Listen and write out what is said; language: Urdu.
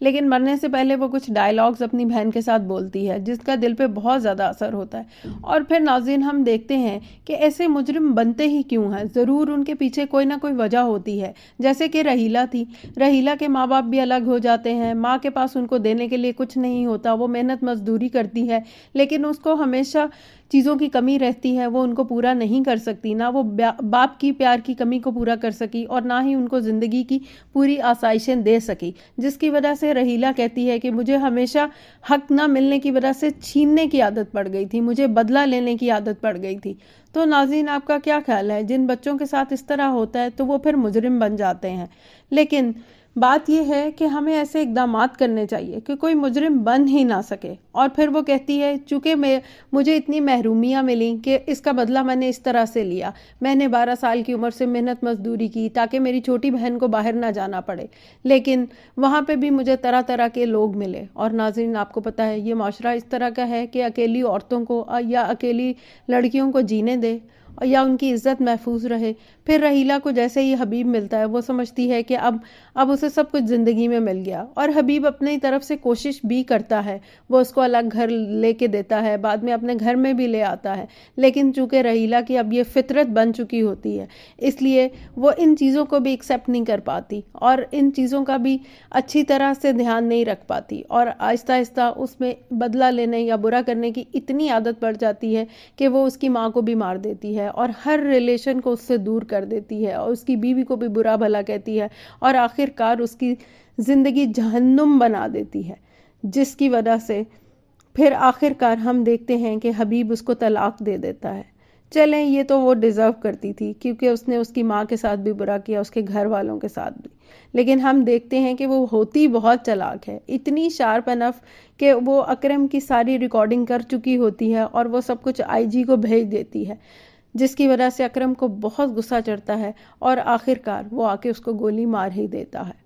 لیکن مرنے سے پہلے وہ کچھ ڈائلاگز اپنی بہن کے ساتھ بولتی ہے جس کا دل پہ بہت زیادہ اثر ہوتا ہے. اور پھر ناظرین ہم دیکھتے ہیں کہ ایسے مجرم بنتے ہی کیوں ہیں. ضرور ان کے پیچھے کوئی نہ کوئی وجہ ہوتی ہے، جیسے کہ رحیلہ تھی. رحیلہ کے ماں باپ بھی الگ ہو جاتے ہیں، ماں کے پاس ان کو دینے کے لیے کچھ نہیں ہوتا، وہ محنت مزدوری کرتی ہے لیکن اس کو ہمیشہ چیزوں کی کمی رہتی ہے، وہ ان کو پورا نہیں کر سکتی، نہ وہ باپ کی پیار کی کمی کو پورا کر سکی اور نہ ہی ان کو زندگی کی پوری آسائشیں دے سکی، جس کی وجہ سے رحیلہ کہتی ہے کہ مجھے ہمیشہ حق نہ ملنے کی وجہ سے چھیننے کی عادت پڑ گئی تھی، مجھے بدلہ لینے کی عادت پڑ گئی تھی. تو ناظرین آپ کا کیا خیال ہے؟ جن بچوں کے ساتھ اس طرح ہوتا ہے تو وہ پھر مجرم بن جاتے ہیں، لیکن بات یہ ہے کہ ہمیں ایسے اقدامات کرنے چاہیے کہ کوئی مجرم بن ہی نہ سکے. اور پھر وہ کہتی ہے چونکہ مجھے اتنی محرومیاں ملیں کہ اس کا بدلہ میں نے اس طرح سے لیا. میں نے 12 سال کی عمر سے محنت مزدوری کی تاکہ میری چھوٹی بہن کو باہر نہ جانا پڑے، لیکن وہاں پہ بھی مجھے طرح طرح کے لوگ ملے. اور ناظرین آپ کو پتہ ہے یہ معاشرہ اس طرح کا ہے کہ اکیلی عورتوں کو یا اکیلی لڑکیوں کو جینے دے یا ان کی عزت محفوظ رہے. پھر رحیلہ کو جیسے ہی حبیب ملتا ہے وہ سمجھتی ہے کہ اب اسے سب کچھ زندگی میں مل گیا. اور حبیب اپنی طرف سے کوشش بھی کرتا ہے، وہ اس کو الگ گھر لے کے دیتا ہے، بعد میں اپنے گھر میں بھی لے آتا ہے، لیکن چونکہ رحیلہ کی اب یہ فطرت بن چکی ہوتی ہے اس لیے وہ ان چیزوں کو بھی ایکسیپٹ نہیں کر پاتی اور ان چیزوں کا بھی اچھی طرح سے دھیان نہیں رکھ پاتی، اور آہستہ آہستہ اس میں بدلہ لینے یا برا کرنے کی اتنی عادت پڑ جاتی ہے کہ وہ اس کی ماں کو بھی مار دیتی ہے اور ہر ریلیشن کو اس سے دور کر دیتی ہے اور اس کی بیوی کو بھی برا بھلا کہتی ہے اور آخر کار اس کی زندگی جہنم بنا دیتی ہے، جس کی وجہ سے پھر آخر کار ہم دیکھتے ہیں کہ حبیب اس کو طلاق دے دیتا ہے. چلیں یہ تو وہ ڈیزرو کرتی تھی کیونکہ اس نے اس کی ماں کے ساتھ بھی برا کیا، اس کے گھر والوں کے ساتھ بھی، لیکن ہم دیکھتے ہیں کہ وہ ہوتی بہت چلاک ہے، اتنی شارپ انف کہ وہ اکرم کی ساری ریکارڈنگ کر چکی ہوتی ہے اور وہ سب کچھ IG کو بھیج دیتی ہے، جس کی وجہ سے اکرم کو بہت غصہ چڑھتا ہے اور آخر کار وہ آ کے اس کو گولی مار ہی دیتا ہے.